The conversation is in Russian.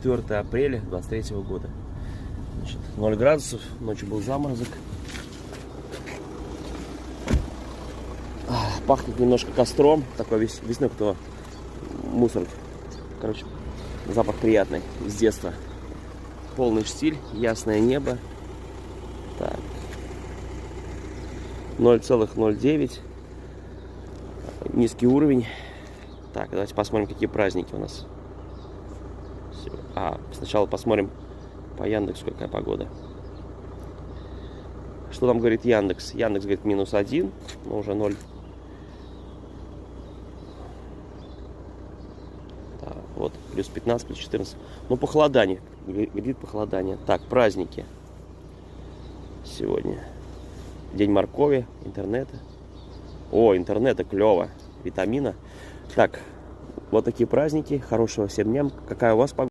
4 апреля 23 года. Значит, 0 градусов, ночью был заморозок. Пахнет немножко костром, такой весной, кто мусор. Короче, запах приятный, с детства. Полный штиль, ясное небо. Так. 0,09. Низкий уровень. Так, давайте посмотрим, какие праздники у нас. Сначала посмотрим по Яндексу, какая погода. Что там говорит Яндекс? Яндекс говорит -1, но уже 0. Так, вот, плюс 15, плюс 14. Ну, похолодание. Говорит похолодание. Так, праздники. Сегодня день моркови, интернета. О, интернета клево. Витамина. Так, вот такие праздники. Хорошего всем дня. Какая у вас погода?